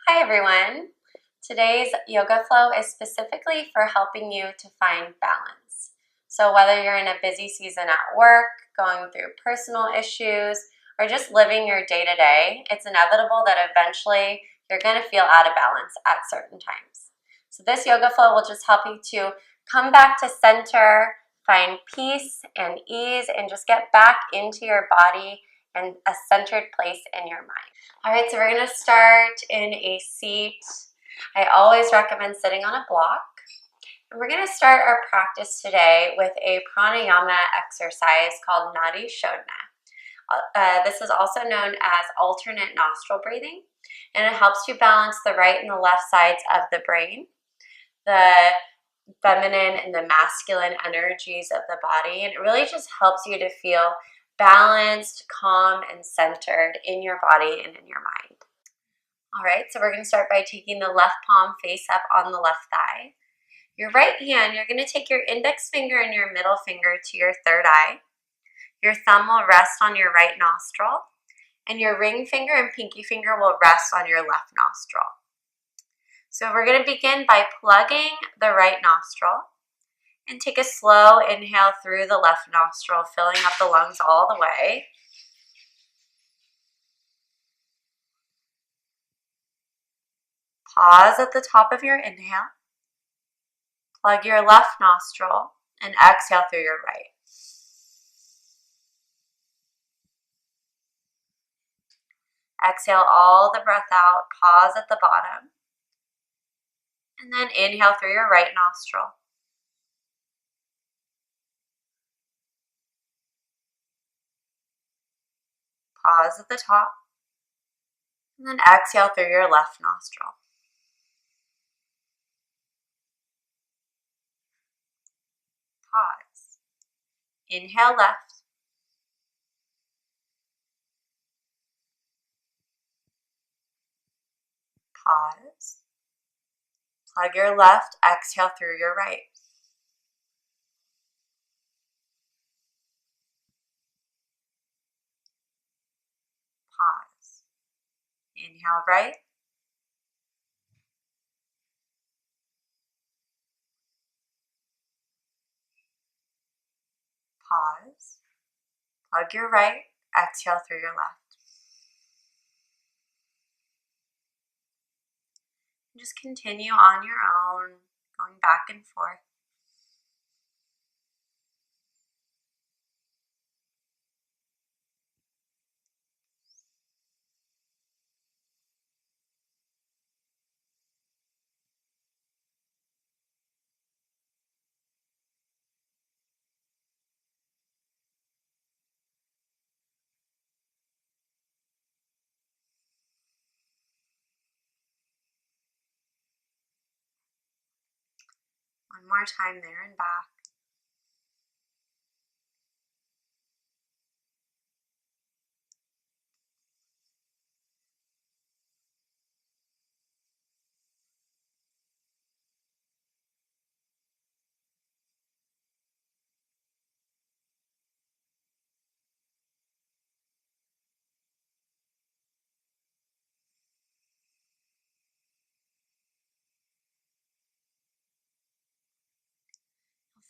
Hi everyone. Today's yoga flow is specifically for helping you to find balance. So whether you're in a busy season at work, going through personal issues, or just living your day-to-day, it's inevitable that eventually you're going to feel out of balance at certain times. So this yoga flow will just help you to come back to center, find peace and ease, and just get back into your body and a centered place in your mind. All right, so we're gonna start in a seat. I always recommend sitting on a block. And we're gonna start our practice today with a pranayama exercise called Nadi Shodhana. This is also known as alternate nostril breathing, and it helps you balance the right and the left sides of the brain, the feminine and the masculine energies of the body, and it really just helps you to feel balanced, calm, and centered in your body and in your mind. All right, so we're going to start by taking the left palm face up on the left thigh. Your right hand, you're going to take your index finger and your middle finger to your third eye. Your thumb will rest on your right nostril, and your ring finger and pinky finger will rest on your left nostril. So we're going to begin by plugging the right nostril and take a slow inhale through the left nostril, filling up the lungs all the way. Pause at the top of your inhale. Plug your left nostril and exhale through your right. Exhale all the breath out. Pause at the bottom. And then inhale through your right nostril. Pause at the top. And then exhale through your left nostril. Pause. Inhale left. Pause. Plug your left, exhale through your right. Pause. Inhale right. Pause. Plug your right, exhale through your left. Just continue on your own, going back and forth. One more time there and back.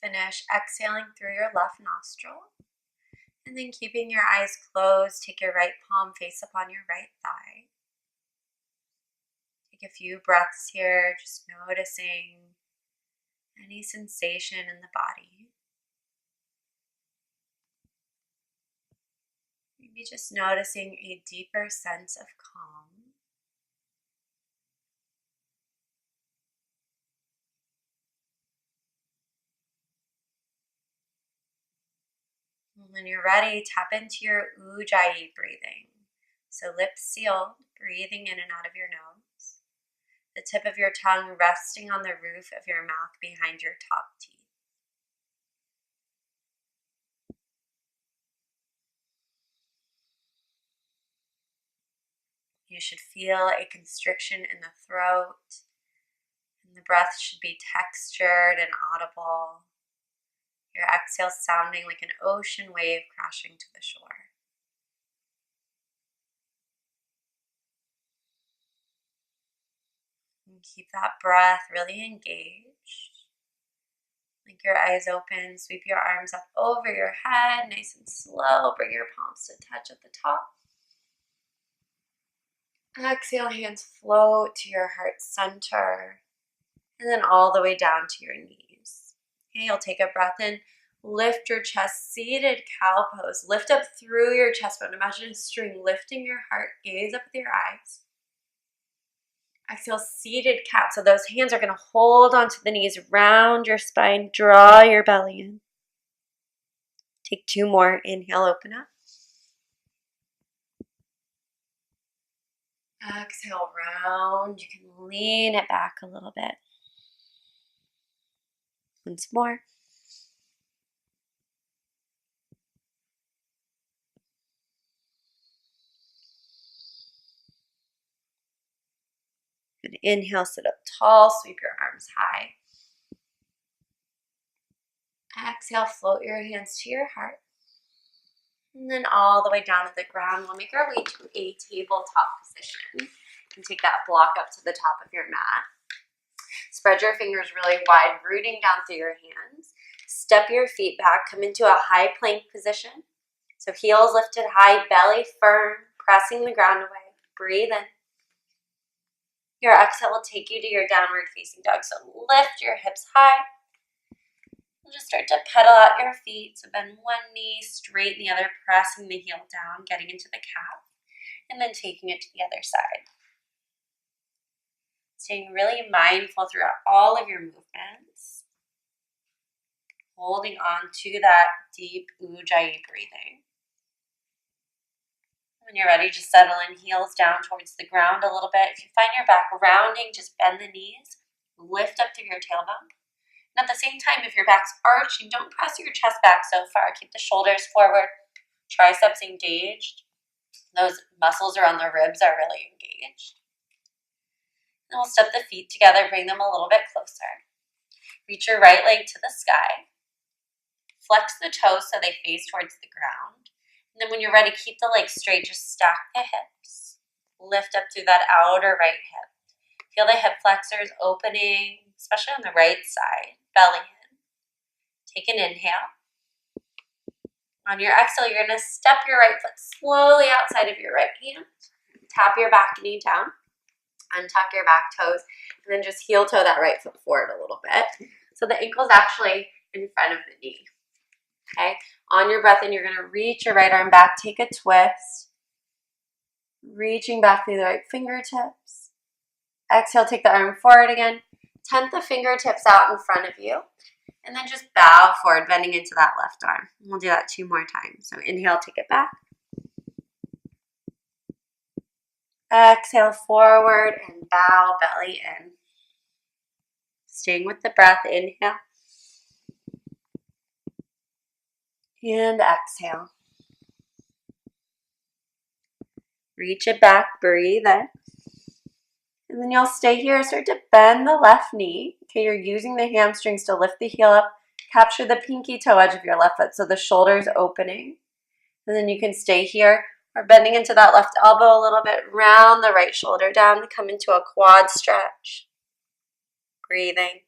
Finish exhaling through your left nostril, and then keeping your eyes closed, take your right palm face up on your right thigh. Take a few breaths here, just noticing any sensation in the body. Maybe just noticing a deeper sense of calm. When you're ready, tap into your Ujjayi breathing. So lips sealed, breathing in and out of your nose. The tip of your tongue resting on the roof of your mouth behind your top teeth. You should feel a constriction in the throat, and the breath should be textured and audible. Your exhale sounding like an ocean wave crashing to the shore. And keep that breath really engaged. Blink your eyes open, sweep your arms up over your head, nice and slow. Bring your palms to touch at the top. Exhale, hands float to your heart center, and then all the way down to your knees. Okay, you'll take a breath in, lift your chest, seated cow pose. Lift up through your chest bone. Imagine a string lifting your heart. Gaze up with your eyes. Exhale, seated cat. So those hands are going to hold onto the knees, round your spine, draw your belly in. Take 2 more. Inhale, open up. Exhale, round. You can lean it back a little bit. Once more. And inhale, sit up tall, sweep your arms high. Exhale, float your hands to your heart. And then all the way down to the ground. We'll make our way to a tabletop position. You can take that block up to the top of your mat. Spread your fingers really wide, rooting down through your hands. Step your feet back, come into a high plank position. So heels lifted high, belly firm, pressing the ground away. Breathe in. Your exhale will take you to your downward facing dog. So lift your hips high. You'll just start to pedal out your feet. So bend one knee, straighten the other, pressing the heel down, getting into the calf, and then taking it to the other side. Staying really mindful throughout all of your movements. Holding on to that deep Ujjayi breathing. When you're ready, just settle in, heels down towards the ground a little bit. If you find your back rounding, just bend the knees, lift up through your tailbone. And at the same time, if your back's arching, don't press your chest back so far. Keep the shoulders forward, triceps engaged. Those muscles around the ribs are really engaged. Then we'll step the feet together, bring them a little bit closer. Reach your right leg to the sky. Flex the toes so they face towards the ground. And then when you're ready, keep the legs straight. Just stack the hips. Lift up through that outer right hip. Feel the hip flexors opening, especially on the right side. Belly in. Take an inhale. On your exhale, you're going to step your right foot slowly outside of your right hand. Tap your back knee down. Untuck your back toes. And then just heel toe that right foot forward a little bit. So the ankle's actually in front of the knee. Okay? On your breath in, you're going to reach your right arm back. Take a twist. Reaching back through the right fingertips. Exhale, take the arm forward again. Tent the fingertips out in front of you. And then just bow forward, bending into that left arm. We'll do that 2 more times. So inhale, take it back. Exhale, forward and bow, belly in. Staying with the breath, inhale. And exhale. Reach it back, breathe in. And then you'll stay here, start to bend the left knee. Okay, you're using the hamstrings to lift the heel up. Capture the pinky toe edge of your left foot, so the shoulder's opening. And then you can stay here, or bending into that left elbow a little bit. Round the right shoulder down to come into a quad stretch. Breathing.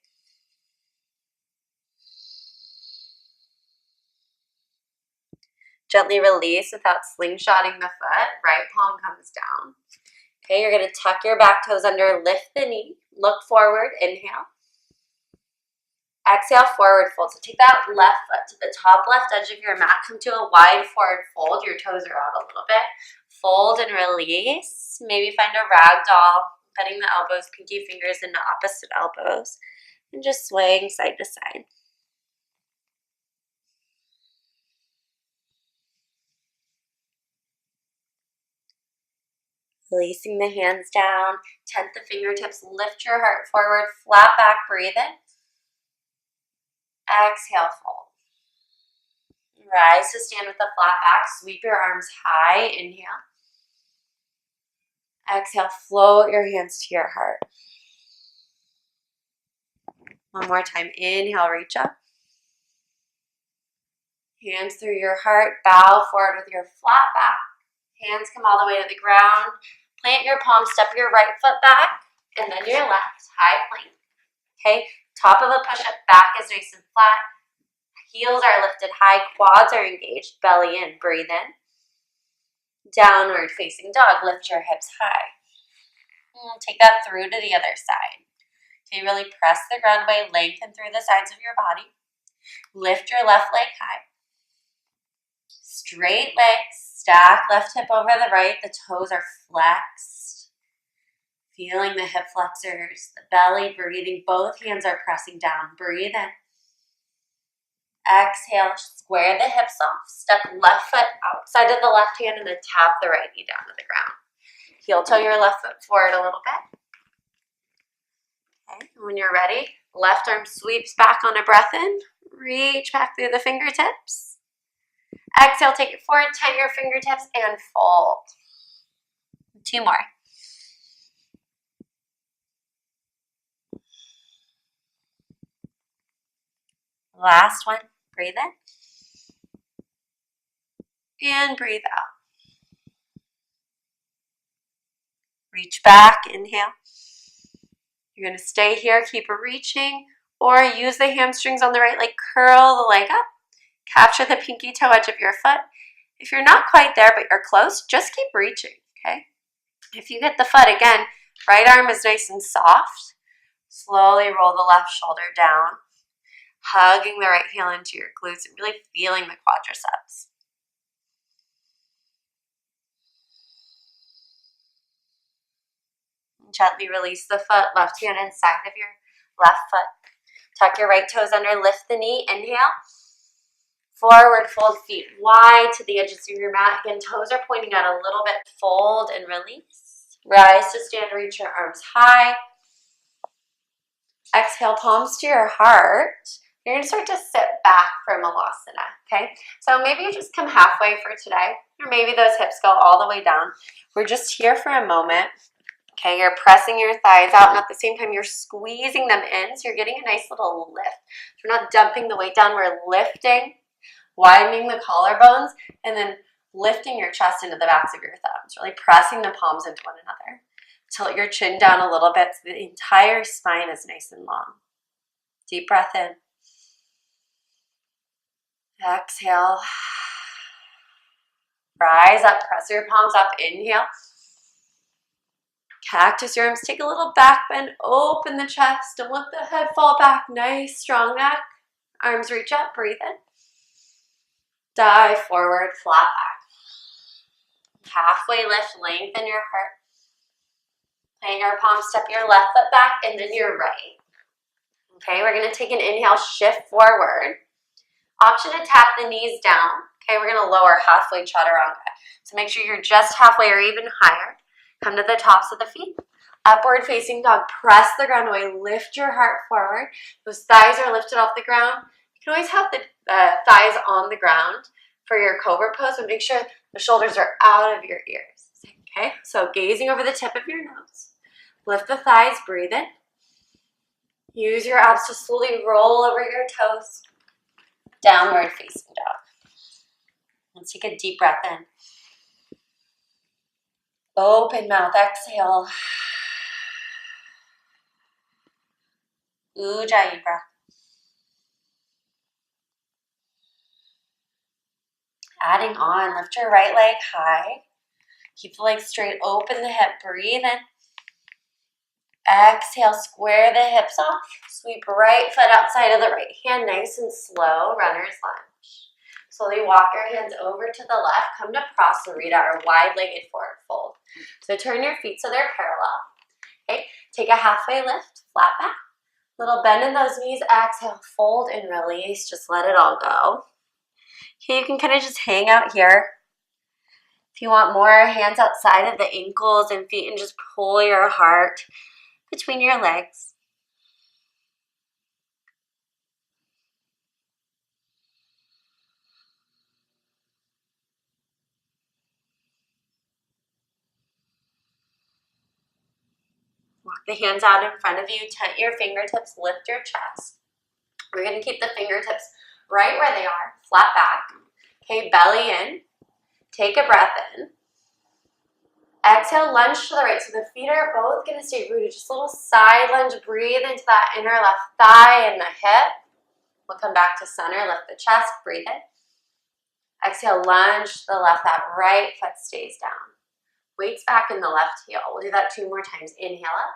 Gently release without slingshotting the foot. Right palm comes down. Okay, you're going to tuck your back toes under, lift the knee, look forward, inhale. Exhale, forward fold. So take that left foot to the top left edge of your mat. Come to a wide forward fold. Your toes are out a little bit. Fold and release. Maybe find a rag doll, bending the elbows, pinky fingers into opposite elbows, and just swaying side to side. Releasing the hands down, tent the fingertips, lift your heart forward, flat back, breathe in. Exhale, fold. Rise to stand with a flat back, sweep your arms high, inhale. Exhale, float your hands to your heart. One more time, inhale, reach up. Hands through your heart, bow forward with your flat back. Hands come all the way to the ground. Plant your palms, step your right foot back, and then your left, high plank. Okay, top of the push-up, back is nice and flat. Heels are lifted high, quads are engaged, belly in, breathe in. Downward facing dog, lift your hips high. Take that through to the other side. Okay, really press the ground away, lengthen through the sides of your body. Lift your left leg high. Straight legs, stack left hip over the right, the toes are flexed. Feeling the hip flexors, the belly breathing, both hands are pressing down. Breathe in. Exhale, square the hips off. Step left foot outside of the left hand and then tap the right knee down to the ground. Heel toe your left foot forward a little bit. Okay, when you're ready, left arm sweeps back on a breath in. Reach back through the fingertips. Exhale, take it forward, tighten your fingertips and fold. 2 more. Last one. Breathe in. And breathe out. Reach back, inhale. You're going to stay here, keep reaching, or use the hamstrings on the right leg, curl the leg up, capture the pinky toe edge of your foot. If you're not quite there, but you're close, just keep reaching, okay? If you get the foot again, right arm is nice and soft. Slowly roll the left shoulder down, hugging the right heel into your glutes and really feeling the quadriceps. Gently release the foot, left hand inside of your left foot. Tuck your right toes under, lift the knee, inhale. Forward fold, feet wide to the edges of your mat. Again, toes are pointing out a little bit. Fold and release. Rise to stand, reach your arms high. Exhale, palms to your heart. You're going to start to sit back for Malasana, okay? So maybe you just come halfway for today, or maybe those hips go all the way down. We're just here for a moment. Okay, you're pressing your thighs out, and at the same time, you're squeezing them in, so you're getting a nice little lift. So we're not dumping the weight down, we're lifting, widening the collarbones, and then lifting your chest into the backs of your thumbs, really pressing the palms into one another. Tilt your chin down a little bit so the entire spine is nice and long. Deep breath in. Exhale. Rise up, press your palms up, inhale. Cactus your arms, take a little back bend, open the chest, don't let the head fall back. Nice, strong neck. Arms reach up, breathe in. Dive forward, flat back. Halfway lift, lengthen your heart. Plant your palms, step your left foot back and then your right. Okay, we're going to take an inhale, shift forward. Option to tap the knees down. Okay, we're going to lower halfway chaturanga. So make sure you're just halfway or even higher. Come to the tops of the feet. Upward facing dog. Press the ground away. Lift your heart forward. Those thighs are lifted off the ground. You can always have the thighs on the ground for your cobra pose, but make sure the shoulders are out of your ears. Okay, so gazing over the tip of your nose. Lift the thighs. Breathe in. Use your abs to slowly roll over your toes. Downward facing dog. Let's take a deep breath in. Open mouth, exhale. Ujjayi breath. Adding on, lift your right leg high. Keep the leg straight, open the hip, breathe in. Exhale, square the hips off. Sweep right foot outside of the right hand, nice and slow, runner's lunge. Slowly walk your hands over to the left. Come to Prasarita, or wide-legged forward fold. So turn your feet so they're parallel. Okay, take a halfway lift, flat back. Little bend in those knees. Exhale, fold and release. Just let it all go. Okay, you can kind of just hang out here. If you want more, hands outside of the ankles and feet and just pull your heart between your legs. Walk the hands out in front of you, tighten your fingertips, lift your chest. We're going to keep the fingertips right where they are, flat back. Okay, belly in. Take a breath in. Exhale, lunge to the right. So the feet are both going to stay rooted. Just a little side lunge. Breathe into that inner left thigh and the hip. We'll come back to center. Lift the chest. Breathe in. Exhale, lunge to the left. That right foot stays down. Weights back in the left heel. We'll do that 2 more times. Inhale up.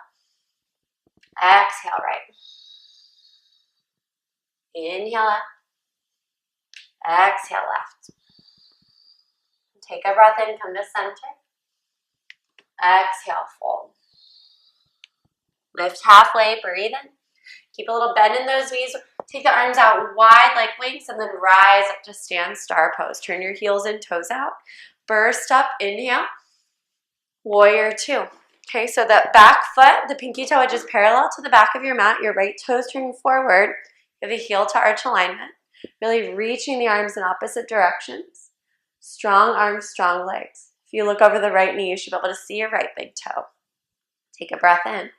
Exhale, right. Inhale up. Exhale, left. Take a breath in. Come to center. Exhale, fold. Lift halfway. Breathe in. Keep a little bend in those knees. Take the arms out wide like wings and then rise up to stand star pose. Turn your heels and toes out. Burst up. Inhale. Warrior 2. Okay, so the back foot, the pinky toe edge is parallel to the back of your mat. Your right toe is turning forward. You have a heel to arch alignment. Really reaching the arms in opposite directions. Strong arms, strong legs. If you look over the right knee, you should be able to see your right big toe. Take a breath in.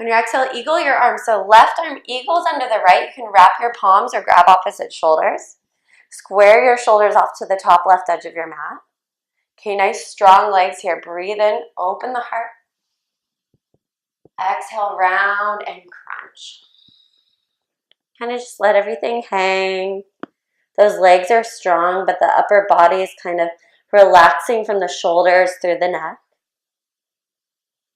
On your exhale, eagle your arms. So left arm eagles under the right. You can wrap your palms or grab opposite shoulders. Square your shoulders off to the top left edge of your mat. Okay, nice strong legs here. Breathe in, open the heart. Exhale, round and crunch. Kind of just let everything hang. Those legs are strong, but the upper body is kind of relaxing from the shoulders through the neck.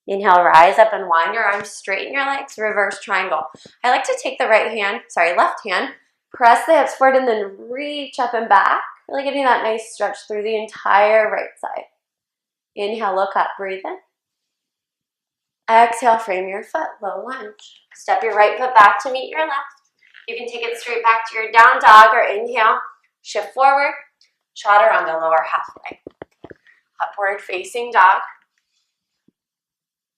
Inhale, rise up and wind your arms, straighten your legs, reverse triangle. I like to take the left hand, press the hips forward and then reach up and back. Really getting that nice stretch through the entire right side. Inhale, look up, breathe in. Exhale, frame your foot, low lunge. Step your right foot back to meet your left. You can take it straight back to your down dog or inhale, shift forward, chaturanga, lower halfway. Upward facing dog.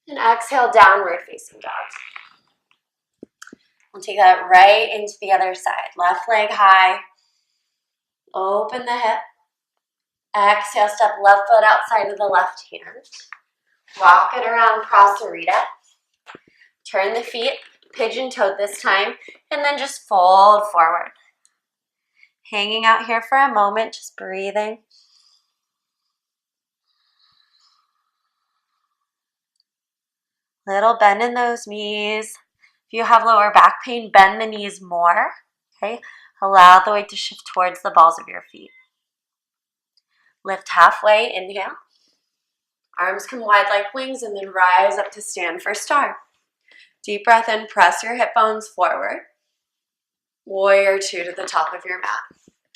And exhale, downward facing dog. We'll take that right into the other side. Left leg high. Open the hip. Exhale, step left foot outside of the left hand. Walk it around Prasarita. Turn the feet, pigeon-toed this time, and then just fold forward. Hanging out here for a moment, just breathing. Little bend in those knees. If you have lower back pain, bend the knees more. Okay, allow the weight to shift towards the balls of your feet. Lift halfway, inhale. Arms come wide like wings and then rise up to stand for star. Deep breath in, press your hip bones forward. Warrior 2 to the top of your mat.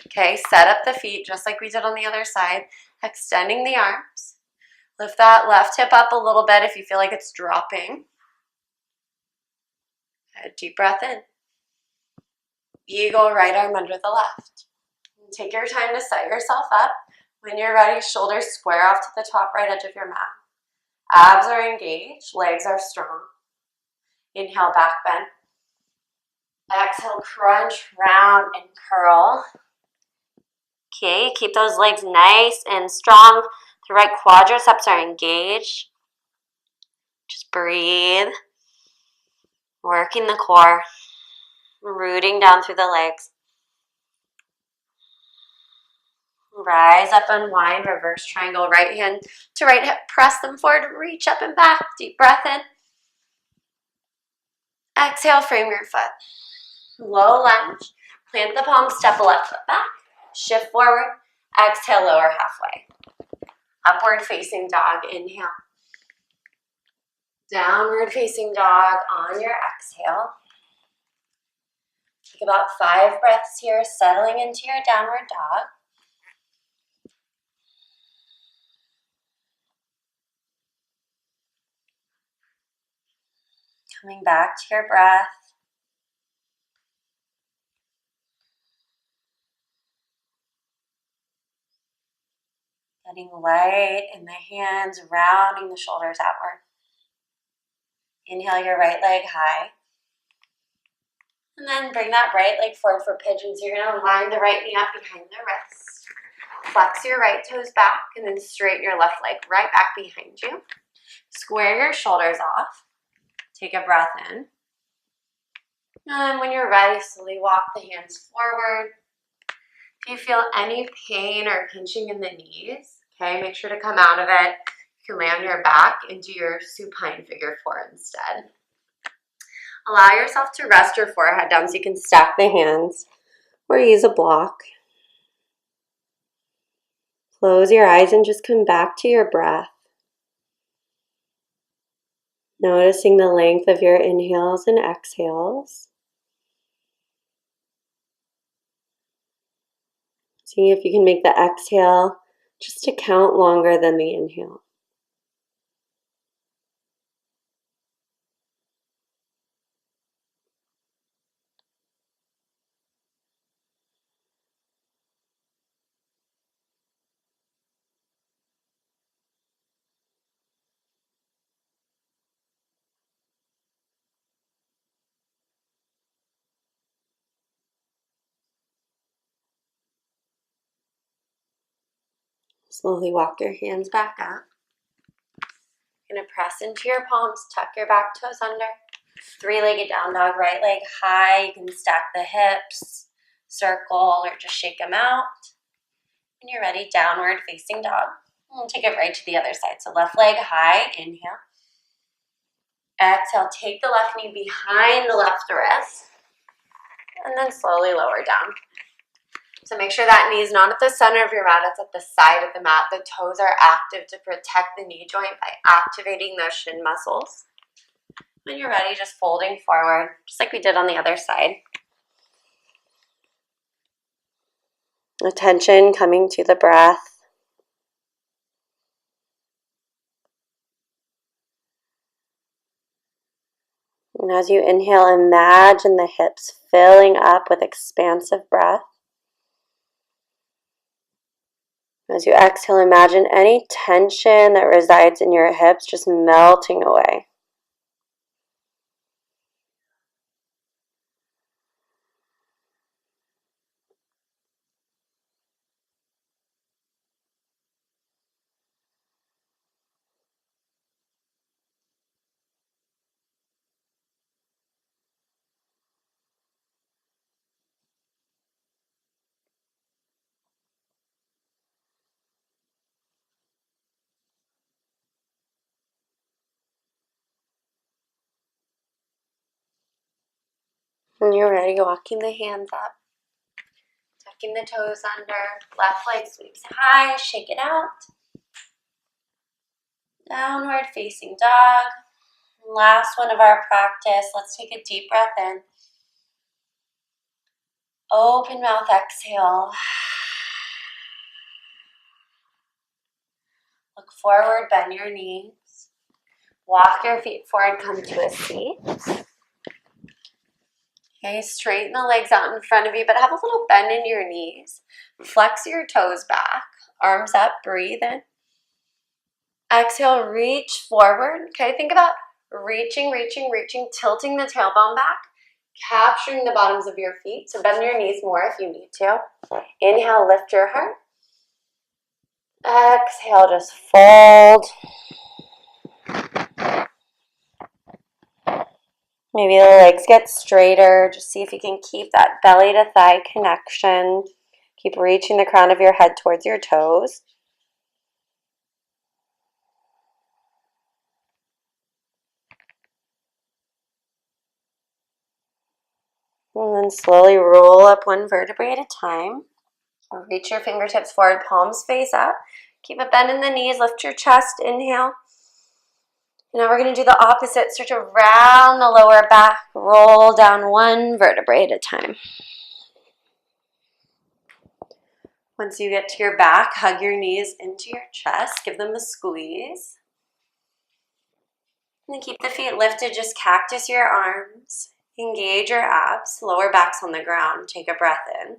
Okay, set up the feet just like we did on the other side, extending the arms. Lift that left hip up a little bit if you feel like it's dropping. A deep breath in. Eagle, right arm under the left. Take your time to set yourself up. When you're ready, shoulders square off to the top right edge of your mat. Abs are engaged, legs are strong. Inhale, back bend. Exhale, crunch, round, and curl. Okay, keep those legs nice and strong. The right quadriceps are engaged. Just breathe. Working the core. Rooting down through the legs. Rise up, unwind, reverse triangle, right hand to right hip. Press them forward, reach up and back. Deep breath in. Exhale, frame your foot. Low lunge. Plant the palms, step a left foot back. Shift forward. Exhale, lower halfway. Upward facing dog, inhale. Downward facing dog on your exhale. Take about 5 breaths here, settling into your downward dog. Coming back to your breath. Getting light in the hands, rounding the shoulders outward. Inhale your right leg high. And then bring that right leg forward for pigeons. You're going to line the right knee up behind the wrist. Flex your right toes back and then straighten your left leg right back behind you. Square your shoulders off. Take a breath in. And when you're ready, slowly walk the hands forward. If you feel any pain or pinching in the knees, okay, make sure to come out of it. You can lay on your back and do your supine figure 4 instead. Allow yourself to rest your forehead down so you can stack the hands or use a block. Close your eyes and just come back to your breath. Noticing the length of your inhales and exhales. See if you can make the exhale just to count longer than the inhale. Slowly walk your hands back up. You're going to press into your palms, tuck your back toes under. 3-legged down dog, right leg high. You can stack the hips, circle, or just shake them out. When you're ready, downward facing dog. And take it right to the other side. So left leg high, inhale. Exhale, take the left knee behind the left wrist. And then slowly lower down. So make sure that knee is not at the center of your mat, it's at the side of the mat. The toes are active to protect the knee joint by activating those shin muscles. When you're ready, just folding forward, just like we did on the other side. Attention coming to the breath. And as you inhale, imagine the hips filling up with expansive breath. As you exhale, imagine any tension that resides in your hips just melting away. When you're ready, walking the hands up, tucking the toes under, left leg sweeps high, shake it out. Downward facing dog. Last one of our practice. Let's take a deep breath in. Open mouth, exhale. Look forward, bend your knees. Walk your feet forward, come to a seat. Okay, straighten the legs out in front of you, but have a little bend in your knees. Flex your toes back, arms up, breathe in. Exhale, reach forward. Okay, think about reaching, tilting the tailbone back, capturing the bottoms of your feet. So bend your knees more if you need to. Inhale, lift your heart. Exhale, just fold. Maybe the legs get straighter. Just see if you can keep that belly to thigh connection. Keep reaching the crown of your head towards your toes. And then slowly roll up one vertebrae at a time. Reach your fingertips forward, palms face up. Keep a bend in the knees, lift your chest, inhale. Now we're going to do the opposite. Stretch around the lower back, roll down one vertebrae at a time. Once you get to your back, hug your knees into your chest, give them a squeeze. And then keep the feet lifted, just cactus your arms. Engage your abs, lower back's on the ground. Take a breath in.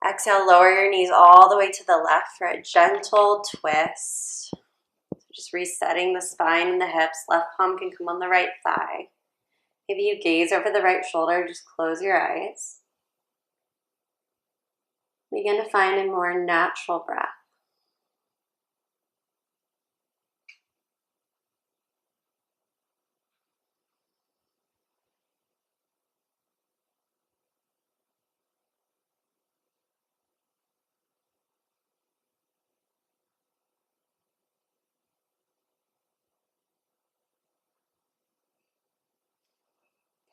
Exhale, lower your knees all the way to the left for a gentle twist. Just resetting the spine and the hips. Left palm can come on the right thigh. Maybe you gaze over the right shoulder, just close your eyes. Begin to find a more natural breath.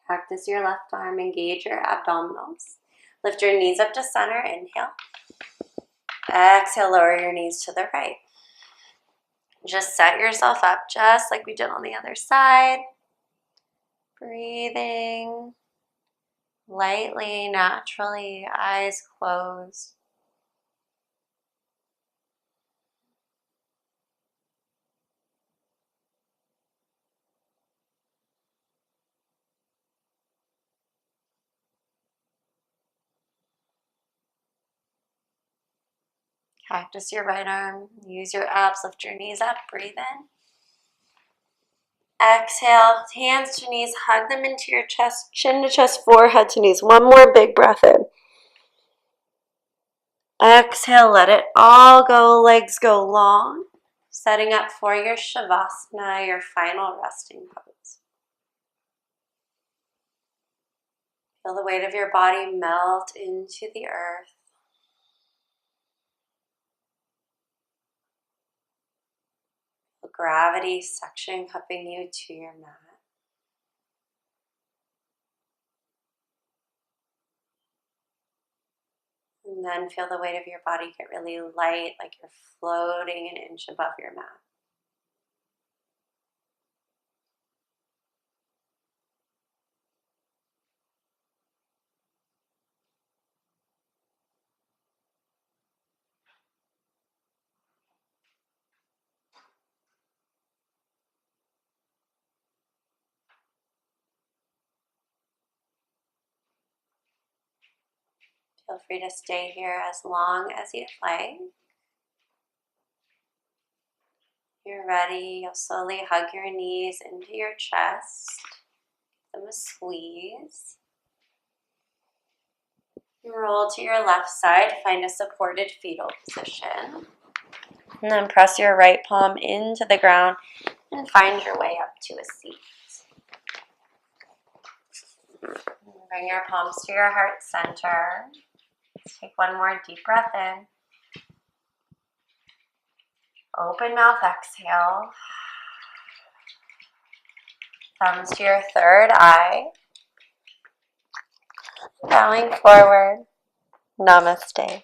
Practice your left arm, engage your abdominals. Lift your knees up to center, inhale. Exhale, lower your knees to the right. Just set yourself up just like we did on the other side. Breathing lightly, naturally, eyes closed. Practice your right arm. Use your abs. Lift your knees up. Breathe in. Exhale. Hands to knees. Hug them into your chest. Chin to chest. Forehead to knees. One more big breath in. Exhale. Let it all go. Legs go long. Setting up for your Shavasana, your final resting pose. Feel the weight of your body melt into the earth. Feel gravity suction cupping you to your mat. And then feel the weight of your body get really light, like you're floating an inch above your mat. Feel free to stay here as long as you'd like. You're ready. You'll slowly hug your knees into your chest. Give them a squeeze. Roll to your left side. Find a supported fetal position. And then press your right palm into the ground and find your way up to a seat. Bring your palms to your heart center. Take one more deep breath in. Open mouth, exhale. Thumbs to your third eye. Bowing forward. Namaste.